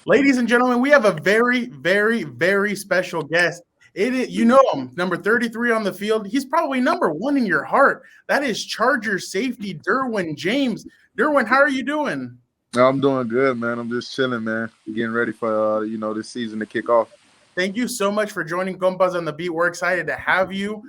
Ladies and gentlemen, we have a very, very, very special guest. It is, you know him, number 33 on the field. He's probably number one in your heart. That is Charger safety Derwin James. Derwin, how are you doing? I'm doing good, man. I'm just chilling, man. Getting ready for this season to kick off. Thank you so much for joining Compas on the Beat. We're excited to have you.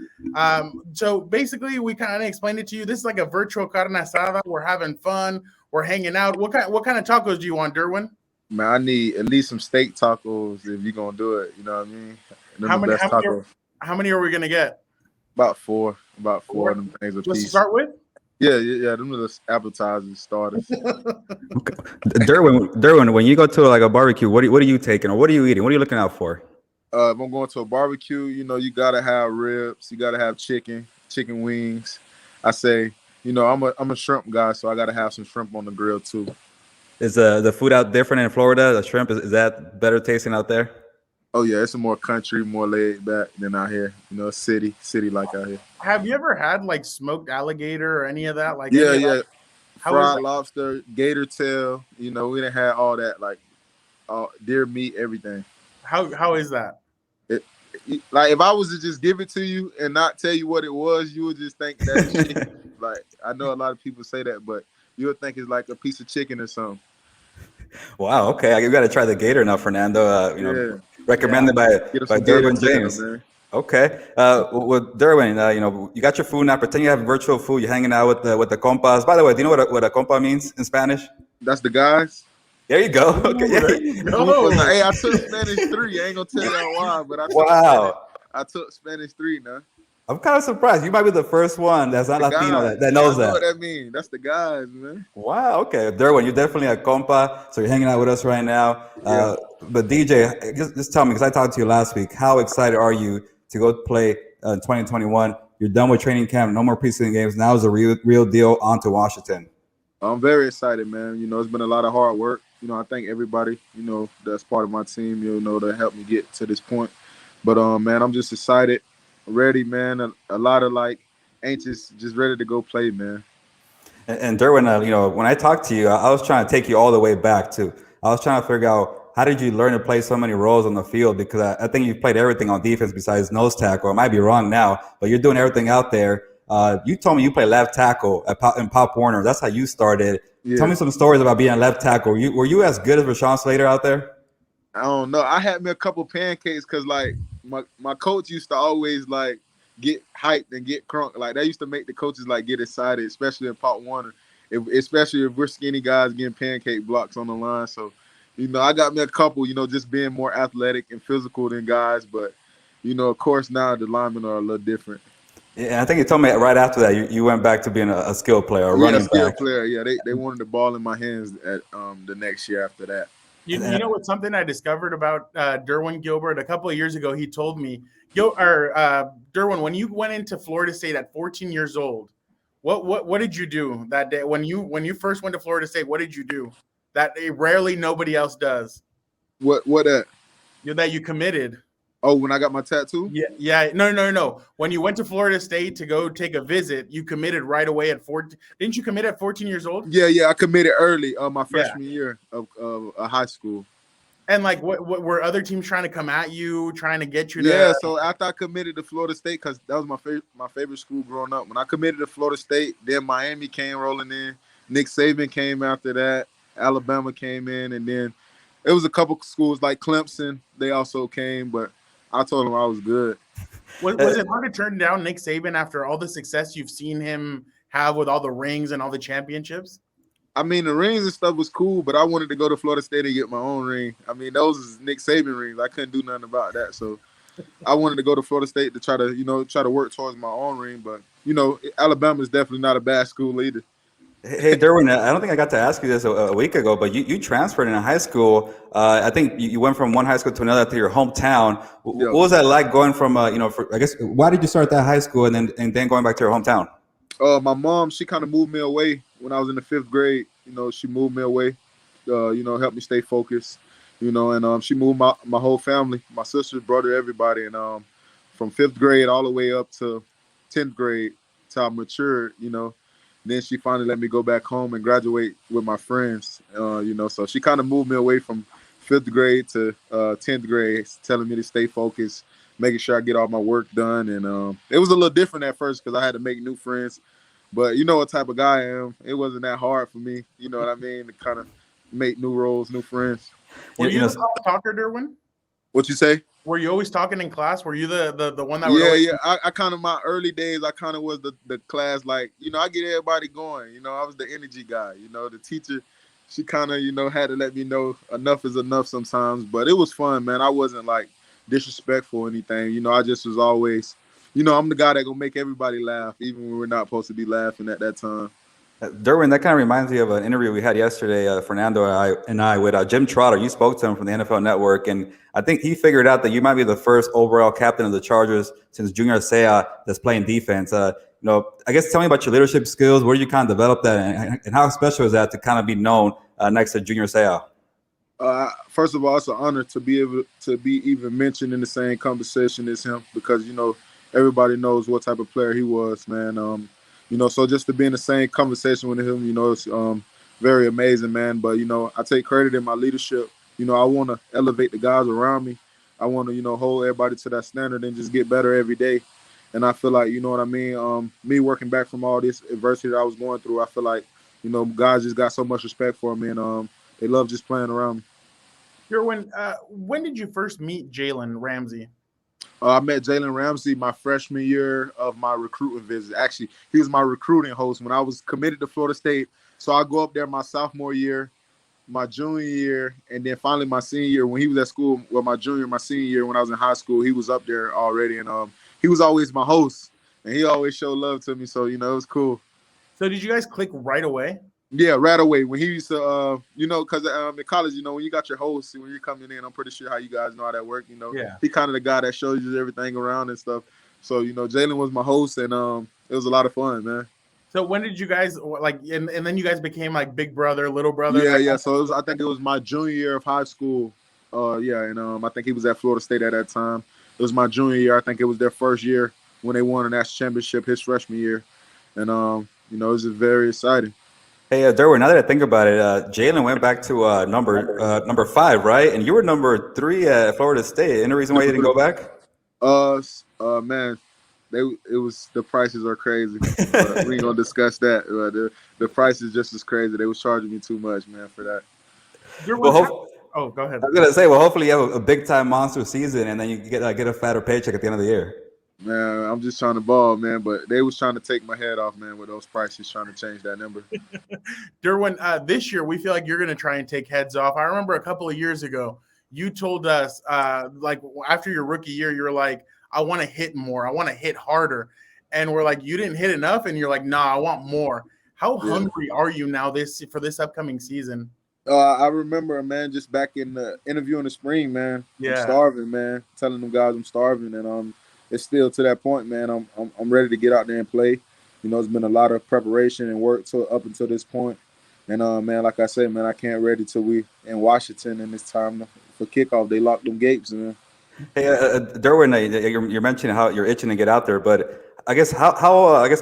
So basically, we kind of explained it to you. This is like a virtual carne asada. We're having fun. We're hanging out. What kind of tacos do you want, Derwin? Man, I need at least some steak tacos if you're gonna do it. You know what I mean? Them How the many? best How many? tacos. How many are we gonna get? About four of them things a Just to piece. start with. Yeah. Them are the appetizers, starters. Okay. Derwin, when you go to like a barbecue, what are you taking or what are you eating? What are you looking out for? If I'm going to a barbecue, you gotta have ribs. You gotta have chicken wings. I say, I'm a shrimp guy, so I gotta have some shrimp on the grill too. Is the food out different in Florida? The shrimp is that better tasting out there? Oh yeah, it's a more country, more laid back than out here. City like out here. Have you ever had like smoked alligator or any of that? Like Yeah, any of yeah. that? How is Fried that? lobster, gator tail. We didn't have all that, like deer meat, everything. How is that? It, like if I was to just give it to you and not tell you what it was, you would just think that it's chicken. Like I know a lot of people say that, but you would think it's like a piece of chicken or something. Wow. Okay, you got to try the gator now, Fernando. Yeah, Recommended get us by some gator Derwin tail, James. man. Okay. With Derwin, you got your food now. Pretend you have virtual food. You're hanging out with the compas. By the way, do you know what a compa means in Spanish? That's the guys. There you go. Okay. Ooh, there you Now, go. hey, I took Spanish 3. I ain't gonna tell y'all why, but Wow. I took Spanish 3 now. I'm kind of surprised. You might be the first one that's not The Latino guys. that knows I know that. what that means. That's the guys, man. Wow. Okay, Derwin, you're definitely a compa. So you're hanging out with us right now. Yeah. But DJ, just tell me, because I talked to you last week. How excited are you to go play 2021? You're done with training camp. No more preseason games. Now is a real deal. On to Washington. I'm very excited, man. It's been a lot of hard work. I thank everybody, that's part of my team, that helped me get to this point. But man, I'm just excited, ready, man. A lot of like anxious, just ready to go play, man. And Derwin, when I talked to you, I was trying to take you all the way back to. I was trying to figure out how did you learn to play so many roles on the field? Because I think you've played everything on defense besides nose tackle. I might be wrong now, but you're doing everything out there. You told me you play left tackle in Pop Warner. That's how you started. Yeah. Tell me some stories about being a left tackle. Were you as good as Rashawn Slater out there? I don't know. I had me a couple pancakes because like my coach used to always like get hyped and get crunk. Like that used to make the coaches like get excited, especially in Pop Warner. Especially if we're skinny guys getting pancake blocks on the line. So, I got me a couple, just being more athletic and physical than guys. But, of course now the linemen are a little different. Yeah, I think you told me right after that you went back to being a skill player, a running skill back. player. Yeah, they wanted the ball in my hands at the next year after that. You know what's something I discovered about Derwin Gilbert a couple of years ago? He told me, Derwin, when you went into Florida State at 14 years old, what did you do that day when you first went to Florida State? What did you do that rarely nobody else does? What that? That you committed. Oh, when I got my tattoo? Yeah. No. When you went to Florida State to go take a visit, you committed right away at 14. Didn't you commit at 14 years old? Yeah. I committed early, my freshman year of high school. And like, what were other teams trying to come at you, trying to get you to? Yeah. So after I committed to Florida State, because that was my favorite school growing up. When I committed to Florida State, then Miami came rolling in. Nick Saban came after that. Alabama came in, and then it was a couple schools like Clemson. They also came, but I told him I was good. Was it hard to turn down Nick Saban after all the success you've seen him have with all the rings and all the championships? I mean, the rings and stuff was cool, but I wanted to go to Florida State and get my own ring. I mean, those is Nick Saban rings. I couldn't do nothing about that. So I wanted to go to Florida State to try to work towards my own ring. But, Alabama is definitely not a bad school either. Hey, Derwin, I don't think I got to ask you this a week ago, but you transferred in high school. I think you went from one high school to another to your hometown. Yeah. What was that like going from, I guess, why did you start that high school and then going back to your hometown? My mom, she kind of moved me away when I was in the 5th grade. She moved me away, helped me stay focused, and she moved my whole family, my sister, brother, everybody. And from 5th grade all the way up to 10th grade till I matured, Then she finally let me go back home and graduate with my friends, So she kind of moved me away from fifth grade to 10th grade, telling me to stay focused, making sure I get all my work done. And it was a little different at first because I had to make new friends. But you know what type of guy I am. It wasn't that hard for me. You know what I mean? To kind of make new roles, new friends. Were You you know, the top talker, Derwin? What you say? Were you always talking in class? Were you the one that would Yeah, always... yeah. I kind of my early days, I kind of was the class, like, I get everybody going. I was the energy guy. The teacher, she kind of, had to let me know enough is enough sometimes. But it was fun, man. I wasn't like disrespectful or anything. I just was always, I'm the guy that gonna make everybody laugh, even when we're not supposed to be laughing at that time. Derwin, that kind of reminds me of an interview we had yesterday, Fernando and I with Jim Trotter. You spoke to him from the NFL Network, and I think he figured out that you might be the first overall captain of the Chargers since Junior Seau that's playing defense. I guess tell me about your leadership skills. Where you kind of developed that, and how special is that to kind of be known next to Junior Seau? First of all, it's an honor to be able to be even mentioned in the same conversation as him because everybody knows what type of player he was, man. So just to be in the same conversation with him, it's very amazing, man. But I take credit in my leadership. I want to elevate the guys around me. I want to hold everybody to that standard and just get better every day. And I feel like, you know what I mean. Me working back from all this adversity that I was going through, I feel like guys just got so much respect for me, and they love just playing around me. Derwin, when did you first meet Jalen Ramsey? I met Jalen Ramsey my freshman year of my recruiting visit. Actually, he was my recruiting host when I was committed to Florida State. So I go up there my sophomore year, my junior year, and then finally my senior year when he was at school. Well, my senior year when I was in high school, he was up there already, and he was always my host, and he always showed love to me. So it was cool. So did you guys click right away? Yeah, right away. When he used to, because in college, when you got your host, when you're coming in, I'm pretty sure how you guys know how that works. Yeah. He kind of the guy that shows you everything around and stuff. So, Jalen was my host, and it was a lot of fun, man. So when did you guys and then you guys became like big brother, little brother? Yeah. So I think it was my junior year of high school. And I think he was at Florida State at that time. It was my junior year. I think it was their first year when they won a national championship his freshman year, and it was just very exciting. Hey, Derwin, now that I think about it, Jalen went back to number 5, right? And you were number 3 at Florida State. Any reason why you didn't go back? Man, it was the prices are crazy. We ain't gonna discuss that. The price is just as crazy. They was charging me too much, man, for that. Go ahead. I was gonna say, well, hopefully you have a big time monster season, and then you get a fatter paycheck at the end of the year. Man, I'm just trying to ball, man, but they was trying to take my head off, man, with those prices, trying to change that number. Derwin, this year we feel like you're going to try and take heads off. I remember a couple of years ago, you told us, after your rookie year, you were like, I want to hit more. I want to hit harder. And we're like, you didn't hit enough. And you're like, nah, I want more. How hungry are you now for this upcoming season? I remember, man, just back in the interview in the spring, man. Yeah. I'm starving, man. Telling them guys I'm starving, and it's still to that point, man. I'm ready to get out there and play. It's been a lot of preparation and work up until this point. And man, like I said, man, I can't ready till we in Washington, and it's time for kickoff. They lock them gates, man. Hey, Derwin, you're mentioning how you're itching to get out there, but I guess how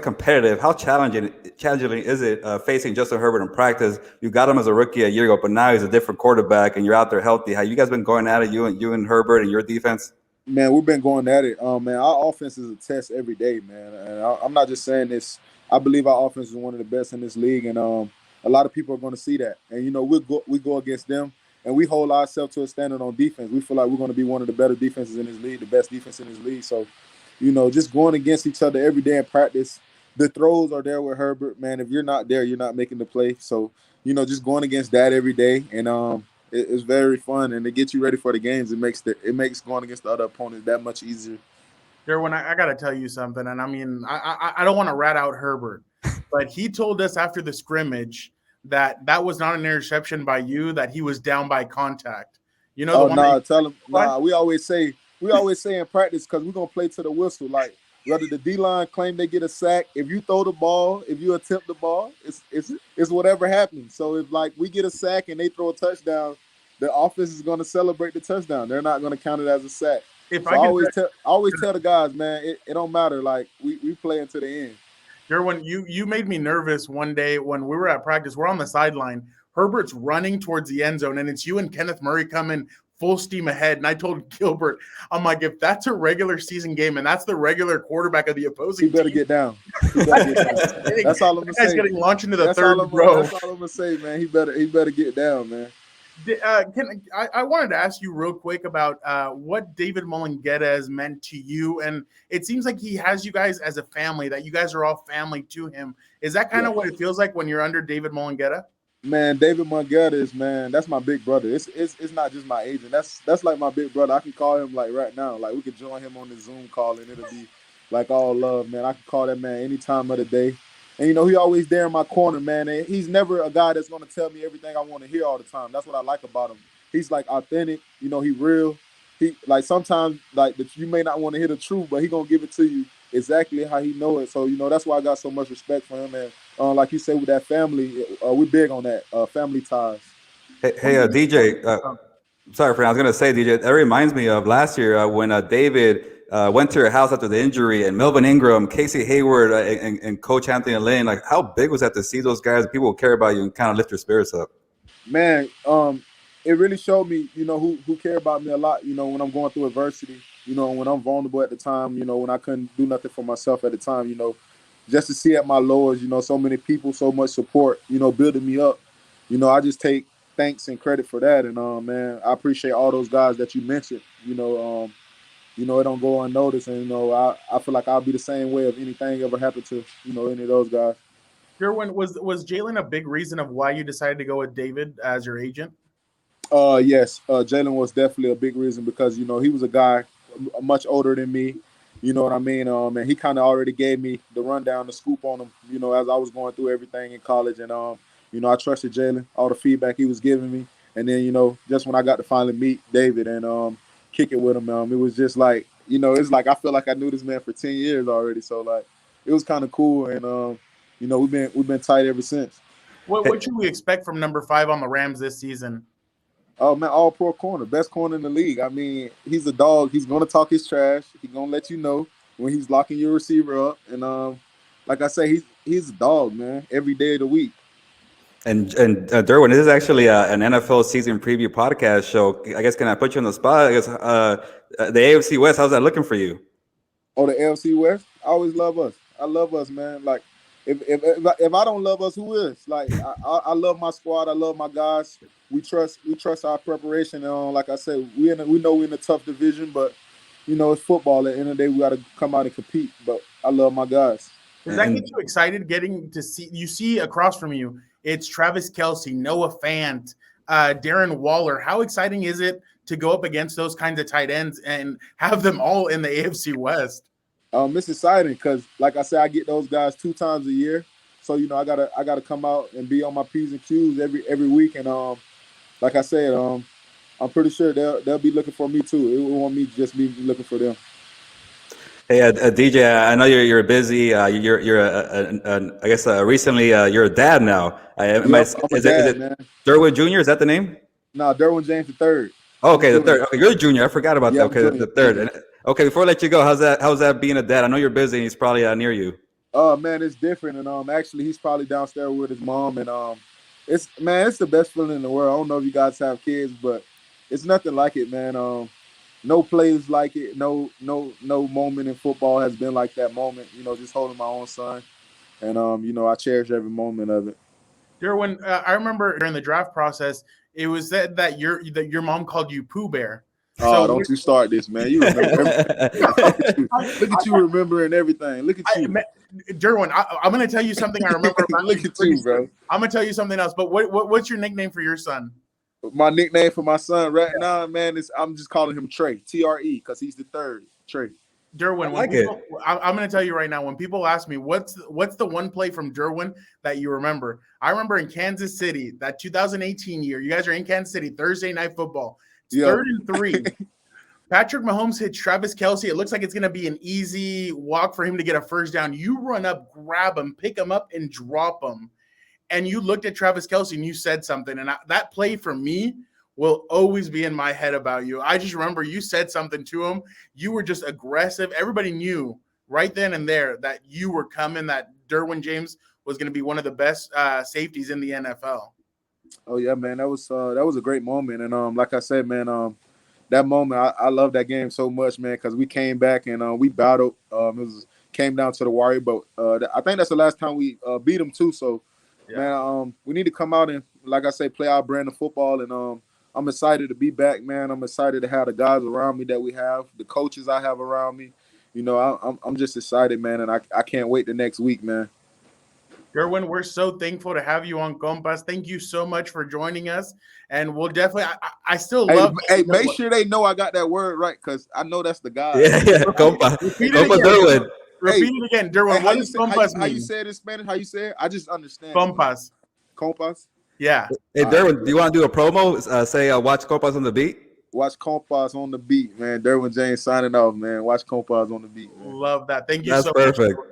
competitive, how challenging is it facing Justin Herbert in practice? You got him as a rookie a year ago, but now he's a different quarterback, and you're out there healthy. How you guys been going at it, you and Herbert and your defense? Man, we've been going at it. Man, our offense is a test every day, man. And I'm not just saying this. I believe our offense is one of the best in this league, and a lot of people are going to see that. And we go against them, and we hold ourselves to a standard on defense. We feel like we're going to be one of the better defenses in this league, the best defense in this league. So, just going against each other every day in practice. The throws are there with Herbert, man. If you're not there, you're not making the play. So, just going against that every day, and it's very fun, and to get you ready for the games, it makes going against the other opponents that much easier. Derwin, I got to tell you something, and I mean, I don't want to rat out Herbert, but he told us after the scrimmage that was not an interception by you, that he was down by contact. Tell him. Nah, we always say in practice, because we're gonna play to the whistle. Like, whether the D-line claim they get a sack, if you throw the ball, if you attempt the ball, it's whatever happens. So if we get a sack and they throw a touchdown, the offense is going to celebrate the touchdown. They're not going to count it as a sack. I always tell the guys, man, it don't matter. Like, we play until the end. Derwin, you made me nervous one day when we were at practice. We're on the sideline. Herbert's running towards the end zone, and it's you and Kenneth Murray coming full steam ahead. And I told Gilbert, I'm like, if that's a regular season game and that's the regular quarterback of the opposing He better team, get down. He better get down. That's all I'm gonna guy's say. getting launched into the That's third all row. That's all I'm gonna say, man. He better get down, man. I wanted to ask you real quick about what David Mulugheta has meant to you, and it seems like he has you guys as a family, that you guys are all family to him. Is that kind of what it feels like when you're under David Mulugheta? Man, David Mulugheta is, man, that's my big brother. It's not just my agent. That's like my big brother. I can call him like right now. Like we could join him on the Zoom call and it'll be like all love, man. I can call that man any time of the day. And he always there in my corner, man. And he's never a guy that's gonna tell me everything I want to hear all the time. That's what I like about him. He's like authentic, he real. He like sometimes like that you may not want to hear the truth, but he gonna give it to you exactly how he know it. So that's why I got so much respect for him. And like you said, with that family, we're big on that family ties. Hey, DJ. Sorry, Fernando. I was going to say, DJ, that reminds me of last year when David went to your house after the injury, and Melvin Ingram, Casey Hayward, and Coach Anthony Lynn. Like, how big was that to see those guys? People who care about you and kind of lift your spirits up. Man, it really showed me, who care about me a lot. When I'm going through adversity. When I'm vulnerable at the time. When I couldn't do nothing for myself at the time. Just to see at my lowest, so many people, so much support, building me up. I just take thanks and credit for that. And man, I appreciate all those guys that you mentioned. It don't go unnoticed. And I feel like I'll be the same way if anything ever happened to any of those guys. Derwin, was Jalen a big reason of why you decided to go with David as your agent? Yes, Jalen was definitely a big reason because he was a guy much older than me. You know what I mean? And he kind of already gave me the rundown, the scoop on him, as I was going through everything in college. And, I trusted Jalen, all the feedback he was giving me. And then, just when I got to finally meet David and kick it with him, it was just like, it's like I feel like I knew this man for 10 years already. So, like, it was kind of cool. And, we've been tight ever since. What should we expect from number 5 on the Rams this season? Oh, man, all-pro corner, best corner in the league. I mean, he's a dog. He's going to talk his trash. He's going to let you know when he's locking your receiver up. And like I say, he's a dog, man, every day of the week. And Derwin, this is actually an NFL season preview podcast show. I guess, can I put you on the spot? I guess the AFC West, how's that looking for you? Oh, the AFC West? I always love us. I love us, man. Like, if I don't love us, who is? Like, I love my squad. I love my guys. We trust our preparation. And like I said, we know we're in a tough division, but it's football. At the end of the day, we got to come out and compete. But I love my guys. Does that get you excited getting to see across from you? It's Travis Kelce, Noah Fant, Darren Waller. How exciting is it to go up against those kinds of tight ends and have them all in the AFC West? It's exciting because, like I said, I get those guys 2 times a year. So I gotta come out and be on my P's and Q's every week. And like I said, I'm pretty sure they'll be looking for me too. It won't want me to just be looking for them. Hey, DJ, I know you're busy. You're I guess recently you're a dad now. I'm a dad, man. Derwin Jr.? Is that the name? No, Derwin James III. Oh, okay, the third. Okay, you're the junior. I forgot about that. Okay, the third. Okay, before I let you go, how's that being a dad? I know you're busy and he's probably near you. Oh man, it's different. And actually he's probably downstairs with his mom. And it's the best feeling in the world. I don't know if you guys have kids, but it's nothing like it, man. No plays like it. No moment in football has been like that moment. Just holding my own son, and I cherish every moment of it. Derwin, I remember during the draft process, it was said that your mom called you Pooh Bear. Oh, don't you start this, man. You remember everything. Look at you remembering everything. Look at you. Derwin, I'm going to tell you something I remember about Look at you, bro. I'm going to tell you something else, but what's your nickname for your son? My nickname for my son right now, man, I'm just calling him Trey, T-R-E, because he's the third, Trey. Derwin, I'm going to tell you right now, when people ask me, what's the one play from Derwin that you remember? I remember in Kansas City, that 2018 year, you guys are in Kansas City, Thursday Night Football. It's 3rd and 3. Patrick Mahomes hits Travis Kelce. It looks like it's going to be an easy walk for him to get a first down. You run up, grab him, pick him up, and drop him. And you looked at Travis Kelce and you said something. And that play for me will always be in my head about you. I just remember you said something to him. You were just aggressive. Everybody knew right then and there that you were coming, that Derwin James was going to be one of the best safeties in the NFL. Oh yeah, man, that was a great moment, and like I said, man, that moment I love that game so much, man, because we came back and we battled. Came down to the wire, but I think that's the last time we beat them too. So, Yeah. man, we need to come out and, like I say, play our brand of football, and I'm excited to be back, man. I'm excited to have the guys around me that we have, the coaches I have around me. You know, I'm just excited, man, and I can't wait the next week, man. Derwin, we're so thankful to have you on Compas. Thank you so much for joining us, and we'll definitely. I still love. Hey, make sure they know I got that word right, because I know that's the guy. Yeah. Compas. Repeat it Compas again. Derwin. Repeat it again, Derwin. Hey, What does Compas how you mean? say it in Spanish? How you say it? I just understand. Compas. Compas. Yeah. Hey, Derwin, do you want to do a promo? Say, watch Compas on the beat. Watch Compas on the beat, man. Derwin James signing off, man. Watch Compas on the beat, man. Love that. Thank you That's so perfect. much.